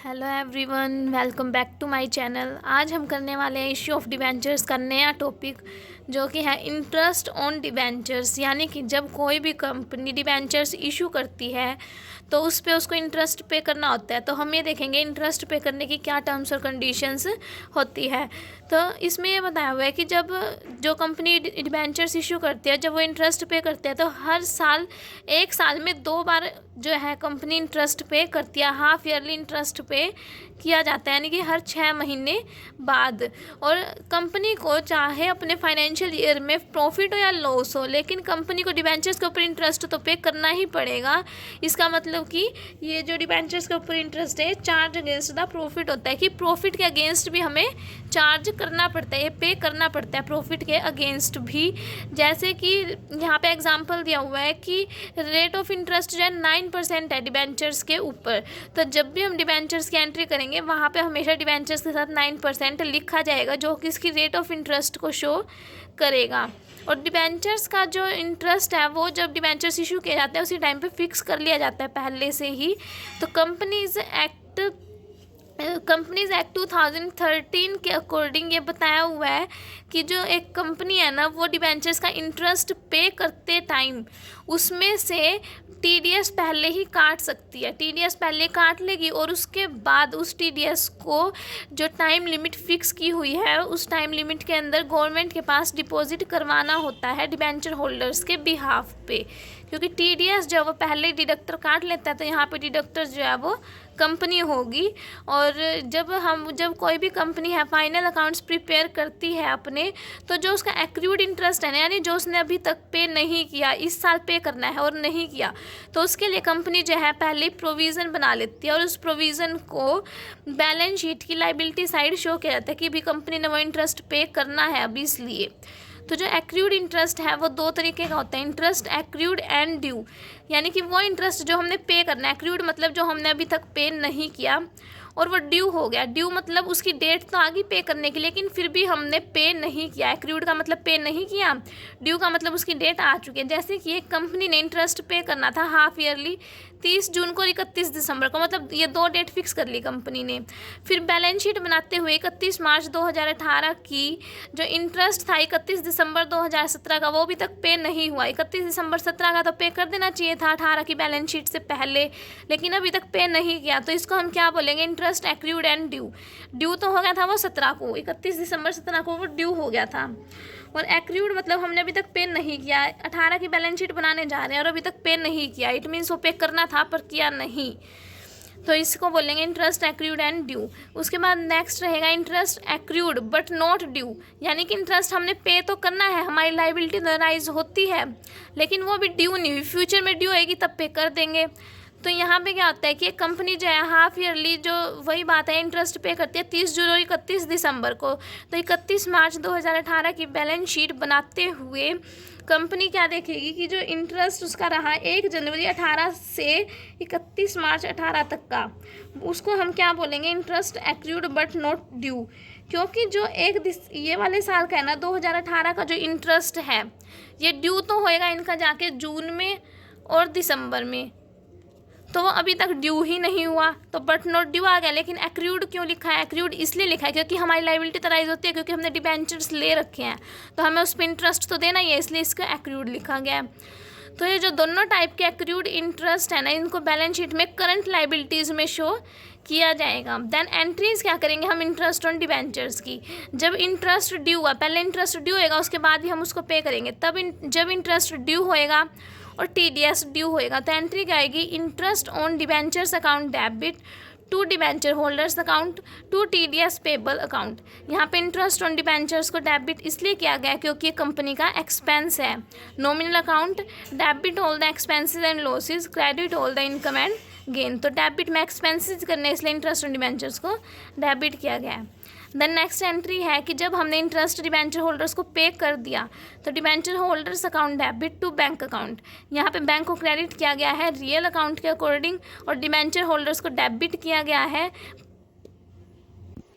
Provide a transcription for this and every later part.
Hello everyone, welcome back to my channel. आज हम करने वाले हैं इश्यू ऑफ डिबेंचर्स का नया टॉपिक, जो कि है इंटरेस्ट ऑन डिबेंचर्स। यानी कि जब कोई भी कंपनी डिबेंचर्स इशू करती है तो उस पे उसको इंटरेस्ट पे करना होता है। तो हम ये देखेंगे इंटरेस्ट पे करने की क्या टर्म्स और कंडीशंस होती है। तो इसमें ये बताया हुआ है कि जब जो कंपनी डिबेंचर्स इशू करती है, जब वो इंटरेस्ट पे करते हैं तो हर साल एक साल में 2 बार जो है कंपनी इंटरेस्ट पे करती है। हाफ ईयरली इंटरेस्ट पे किया जाता है, यानी कि हर 6 महीने बाद। और कंपनी को चाहे अपने फाइनेंशियल ईयर में प्रॉफिट हो या लॉस हो, लेकिन कंपनी को डिबेंचर्स के ऊपर इंटरेस्ट तो पे करना ही पड़ेगा। इसका मतलब कि ये जो डिबेंचर्स के ऊपर इंटरेस्ट है, चार्ज अगेंस्ट द प्रॉफिट होता है कि प्रॉफिट के अगेंस्ट भी हमें चार्ज करना पड़ता है, ये पे करना पड़ता है प्रॉफिट के अगेंस्ट भी। जैसे कि यहाँ पे एग्जांपल दिया हुआ है कि रेट ऑफ इंटरेस्ट जो है 9% है डिबेंचर्स के ऊपर। तो जब भी हम डिबेंचर्स की एंट्री करेंगे वहाँ पे हमेशा डिबेंचर्स के साथ 9% लिखा जाएगा, जो कि इसकी रेट ऑफ इंटरेस्ट को शो करेगा। और डिबेंचर्स का जो इंटरेस्ट है वो जब डिबेंचर्स इशू किए जाते हैं उसी टाइम पे फिक्स कर लिया जाता है पहले से ही। तो कंपनीज एक्ट 2013 के अकॉर्डिंग ये बताया हुआ है कि जो एक कंपनी है ना, वो डिबेंचर्स का इंटरेस्ट पे करते टाइम उसमें से टीडीएस पहले ही काट सकती है। टीडीएस पहले काट लेगी और उसके बाद उस टीडीएस को जो टाइम लिमिट फिक्स की हुई है उस टाइम लिमिट के अंदर गवर्नमेंट के पास डिपॉजिट करवाना होता है डिबेंचर होल्डर्स के बिहाफ पे। क्योंकि टीडीएस जो है वो पहले डिडक्टर काट लेता है, तो यहाँ पे डिडक्टर जो है वो कंपनी होगी। और जब कोई भी कंपनी है फाइनल अकाउंट्स प्रिपेयर करती है अपने, तो जो उसका एक्रूड इंटरेस्ट है ना, यानी जो उसने अभी तक पे नहीं किया, इस साल पे करना है और नहीं किया, तो उसके लिए कंपनी जो है पहले प्रोविज़न बना लेती है और उस प्रोविज़न को बैलेंस शीट की लाइबिलिटी साइड शो किया जाता है कि भी कंपनी ने वो इंटरेस्ट पे करना है अभी इसलिए। तो जो एक्रूड इंटरेस्ट है वो 2 तरीके का होता है, इंटरेस्ट एक्रूड एंड ड्यू। यानी कि वो इंटरेस्ट जो हमने पे करना है, एक्रूड मतलब जो हमने अभी तक पे नहीं किया, और वो ड्यू हो गया। ड्यू मतलब उसकी डेट तो आ गई पे करने की, लेकिन फिर भी हमने पे नहीं किया। एक्रूड का मतलब पे नहीं किया, ड्यू का मतलब उसकी डेट आ चुकी है। जैसे कि एक कंपनी ने इंटरेस्ट पे करना था हाफ ईयरली 30 जून को और 31 दिसंबर को, मतलब ये 2 डेट फिक्स कर ली कंपनी ने। फिर बैलेंस शीट बनाते हुए 31 मार्च 2018 की जो इंटरेस्ट था 31 दिसंबर 2017 का, वो अभी तक पे नहीं हुआ। 31 दिसंबर 17 का तो पे कर देना चाहिए था 18 की बैलेंस शीट से पहले, लेकिन अभी तक पे नहीं किया। तो इसको हम क्या बोलेंगे, interest accrued and due. Due तो हो गया था वो 17 को, 31 दिसंबर 17 को वो ड्यू हो गया था। और एक्रूड मतलब हमने अभी तक पे नहीं किया, 18 की बैलेंस शीट बनाने जा रहे हैं और अभी तक पे नहीं किया। इट मीन्स वो पे करना था पर किया नहीं, तो इसको बोलेंगे इंटरेस्ट एक्रूड एंड ड्यू। उसके बाद नेक्स्ट रहेगा interest accrued but not due. यानी कि इंटरेस्ट हमने पे तो करना है, हमारी लाइबिलिटी राइज होती है, लेकिन वो भी ड्यू नहीं हुई, फ्यूचर में ड्यू आएगी तब पे कर देंगे। तो यहाँ पे क्या होता है कि एक कंपनी जो है हाफ ईयरली जो वही बात है इंटरेस्ट पे करती है 30 जून और 31 दिसंबर को। तो 31 मार्च 2018 की बैलेंस शीट बनाते हुए कंपनी क्या देखेगी कि जो इंटरेस्ट उसका रहा 1 जनवरी 18 से 31 मार्च 18 तक का, उसको हम क्या बोलेंगे, interest accrued but not due. क्योंकि जो ये वाले साल का है ना 2018 का जो इंटरेस्ट है, ये ड्यू तो होएगा इनका जाके जून में और दिसंबर में, तो वो अभी तक ड्यू ही नहीं हुआ, तो बट नॉट ड्यू आ गया। लेकिन एक्रूड क्यों लिखा है, एक्रूड इसलिए लिखा है क्योंकि हमारी लाइबिलिटी तो राइज होती है, क्योंकि हमने डिबेंचर्स ले रखे हैं तो हमें उस पर इंटरेस्ट तो देना ही है, इसलिए इसका एक्रूड लिखा गया है। तो ये जो दोनों टाइप के एक्रूड इंटरेस्ट है ना, इनको बैलेंस शीट में करंट लाइबिलिटीज़ में शो किया जाएगा। देन एंट्रीज क्या करेंगे हम इंटरेस्ट ऑन डिबेंचर्स की। जब इंटरेस्ट ड्यू हुआ, पहले इंटरेस्ट ड्यू होएगा उसके बाद भी हम उसको पे करेंगे, तब जब इंटरेस्ट ड्यू होएगा और टीडीएस ड्यू होएगा तो एंट्री क्या आएगी, interest on debentures account debit to debenture holders account to TDS payable account. यहाँ पे इंटरेस्ट ऑन डिबेंचर्स को डेबिट इसलिए किया गया क्योंकि ये कंपनी का एक्सपेंस है। Nominal account debit all the expenses and losses, credit all the income and gain. तो डेबिट में एक्सपेंसेस करने इसलिए इंटरेस्ट ऑन डिबेंचर्स को डेबिट किया गया है। देन नेक्स्ट एंट्री है कि जब हमने इंटरेस्ट डिबेंचर होल्डर्स को पे कर दिया तो debenture holders account debit to bank account. यहाँ पे बैंक को क्रेडिट किया गया है रियल अकाउंट के अकॉर्डिंग और डिबेंचर होल्डर्स को डेबिट किया गया है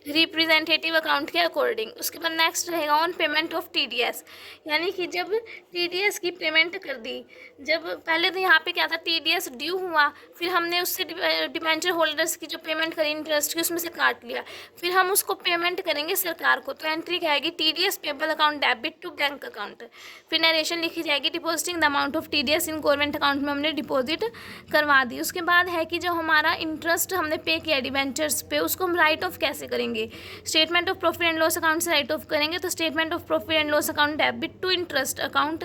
रिप्रेजेंटेटिव अकाउंट के अकॉर्डिंग। उसके बाद नेक्स्ट रहेगा ऑन पेमेंट ऑफ टीडीएस, यानी कि जब टीडीएस की पेमेंट कर दी, जब पहले तो यहाँ पे क्या था, टीडीएस ड्यू हुआ, फिर हमने उससे डिबेंचर होल्डर्स की जो पेमेंट करी इंटरेस्ट की उसमें से काट लिया, फिर हम उसको पेमेंट करेंगे सरकार को, तो एंट्री क्या आएगी, TDS payable account debit to bank account. फिर नरेशन लिखी जाएगी depositing the amount of TDS in government account में हमने डिपॉजिट करवा दी। उसके बाद है कि जो हमारा इंटरेस्ट हमने पे किया डिबेंचर्स पे, उसको हम राइट ऑफ कैसे करेंगे, statement of profit and loss account से राइट ऑफ करेंगे, तो statement of profit and loss account debit to interest account,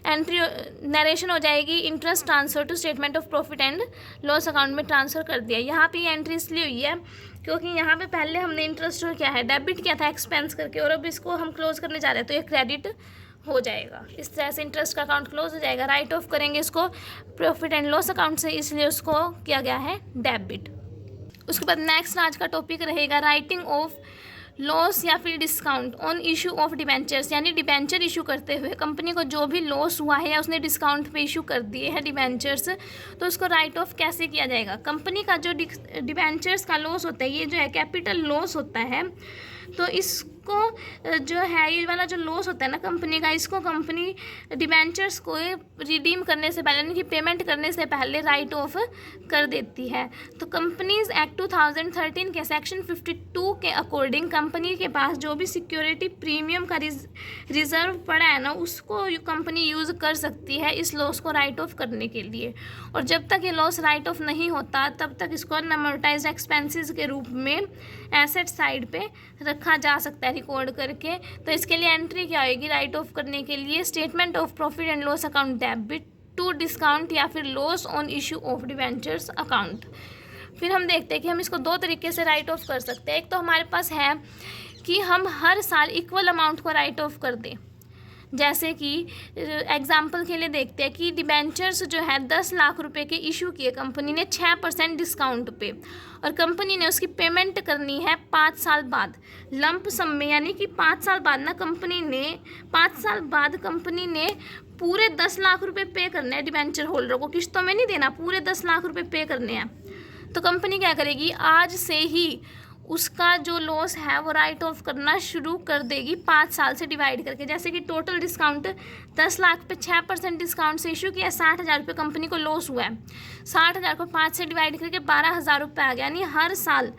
entry narration हो जाएगी interest transfer to statement of profit and loss account में transfer कर दिया। यहाँ पे एंट्री इसलिए हुई है क्योंकि यहाँ पे पहले हमने इंटरेस्ट क्या है डेबिट किया था एक्सपेंस करके, और अब इसको हम क्लोज करने जा रहे हैं तो ये क्रेडिट हो जाएगा। इस तरह से इंटरेस्ट का अकाउंट क्लोज हो जाएगा। राइट ऑफ करेंगे इसको प्रॉफिट एंड लॉस अकाउंट से, इसलिए उसको किया गया है डेबिट। उसके बाद नेक्स्ट आज का टॉपिक रहेगा राइटिंग ऑफ लॉस या फिर discount on issue of debentures, यानी डिबेंचर इशू करते हुए कंपनी को जो भी लॉस हुआ है या उसने डिस्काउंट पे इशू कर दिए हैं डिबेंचर्स, तो उसको राइट ऑफ कैसे किया जाएगा। कंपनी का जो डिबेंचर्स का लॉस होता है, ये जो है कैपिटल लॉस होता है, तो इसको जो है ये वाला जो लॉस होता है ना कंपनी का, इसको कंपनी डिबेंचर्स को रिडीम करने से पहले, यानी कि पेमेंट करने से पहले राइट ऑफ कर देती है। तो कंपनीज एक्ट 2013 के सेक्शन 52 के अकॉर्डिंग कंपनी के पास जो भी सिक्योरिटी प्रीमियम का रिजर्व पड़ा है ना, उसको कंपनी यूज़ कर सकती है इस लॉस को राइट ऑफ करने के लिए। और जब तक ये लॉस राइट ऑफ नहीं होता तब तक इसको अनअमोर्टाइज्ड एक्सपेंसेस के रूप में एसेट साइड पे रखा जा सकता है रिकॉर्ड करके। तो इसके लिए एंट्री क्या होगी राइट ऑफ करने के लिए, statement of profit and loss account debit to discount या फिर loss on issue of debentures account. फिर हम देखते हैं कि हम इसको दो तरीके से राइट ऑफ कर सकते हैं। एक तो हमारे पास है कि हम हर साल इक्वल अमाउंट को राइट ऑफ कर दें, जैसे कि एग्जाम्पल के लिए देखते हैं कि डिबेंचर्स जो है 10 लाख रुपए के इशू किए कंपनी ने 6% डिस्काउंट पे, और कंपनी ने उसकी पेमेंट करनी है 5 साल बाद लंप सम में, यानी कि 5 साल बाद ना 5 साल बाद कंपनी ने पूरे 10 लाख रुपए पे करने हैं डिबेंचर होल्डर को, किस्तों में नहीं देना, पूरे 10 लाख रुपए पे करने हैं। तो कंपनी क्या करेगी, आज से ही उसका जो लॉस है वो राइट ऑफ करना शुरू कर देगी 5 साल से डिवाइड करके। जैसे कि टोटल डिस्काउंट 10 लाख पे 6% डिस्काउंट से इशू किया, 60,000 रुपये कंपनी को लॉस हुआ है, 60,000 को 5 से डिवाइड करके 12,000 रुपये आ गया, यानी हर साल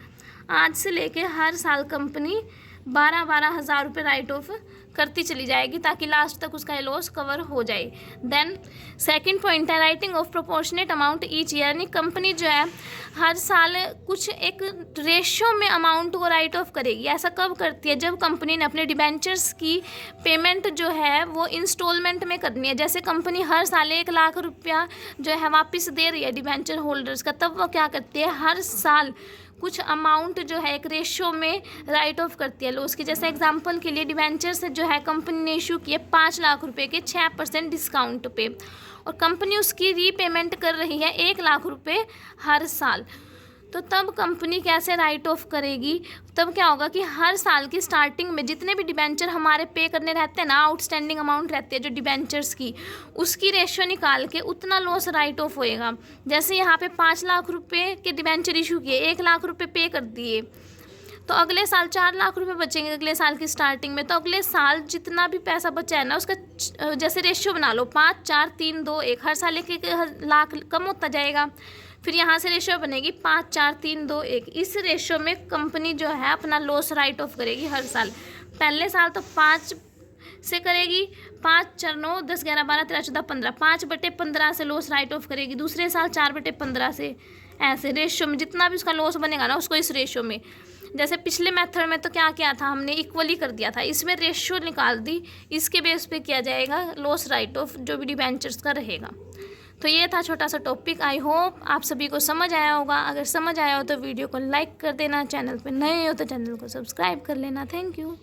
आज से लेके हर साल कंपनी 12,000 रुपये राइट ऑफ करती चली जाएगी ताकि लास्ट तक उसका लॉस कवर हो जाए। देन सेकंड पॉइंट है writing of proportionate amount each year, यानी कंपनी जो है हर साल कुछ एक रेशियो में अमाउंट को राइट ऑफ करेगी। ऐसा कब करती है, जब कंपनी ने अपने डिबेंचर्स की पेमेंट जो है वो इंस्टॉलमेंट में करनी है। जैसे कंपनी हर साल 1 लाख रुपया जो है वापस दे रही है डिबेंचर होल्डर्स का, तब वो क्या करती है हर साल कुछ अमाउंट जो है एक रेशियो में राइट ऑफ करती है लॉस की। जैसे एग्जांपल के लिए डिबेंचर्स जो है कंपनी ने इशू किए 5 लाख रुपए के 6% डिस्काउंट पे, और कंपनी उसकी रीपेमेंट कर रही है 1 लाख रुपए हर साल। तो तब कंपनी कैसे राइट ऑफ करेगी, तब क्या होगा कि हर साल की स्टार्टिंग में जितने भी डिबेंचर हमारे पे करने रहते हैं ना, आउटस्टैंडिंग अमाउंट रहती है जो डिबेंचर्स की, उसकी रेशियो निकाल के उतना लॉस राइट ऑफ होएगा। जैसे यहाँ पे 5 लाख रुपए के डिबेंचर इशू किए, 1 लाख रुपए पे कर दिए, तो अगले साल 4 लाख रुपए बचेंगे अगले साल की स्टार्टिंग में। तो अगले साल जितना भी पैसा बचा है ना उसका जैसे रेशियो बना लो 5 4 3 2 1, हर साल 1 लाख कम होता जाएगा। फिर यहाँ से रेशियो बनेगी 5 4 3 2 1। इस रेशियो में कंपनी जो है अपना लॉस राइट ऑफ करेगी हर साल। पहले साल तो 5 से करेगी, 5 4 9 10 11 12 13 14 15, 5/15 से लॉस राइट ऑफ करेगी। दूसरे साल 4/15 से, ऐसे रेशियो में जितना भी उसका लॉस बनेगा ना उसको इस रेशियो में। जैसे पिछले मेथड में तो क्या किया था हमने, इक्वली कर दिया था, इसमें रेशियो निकाल दी, इसके बेस पे किया जाएगा लॉस राइट ऑफ जो भी डिबेंचर्स का रहेगा। तो ये था छोटा सा टॉपिक। आई होप आप सभी को समझ आया होगा। अगर समझ आया हो तो वीडियो को लाइक कर देना, चैनल पे नए हो तो चैनल को सब्सक्राइब कर लेना। Thank you.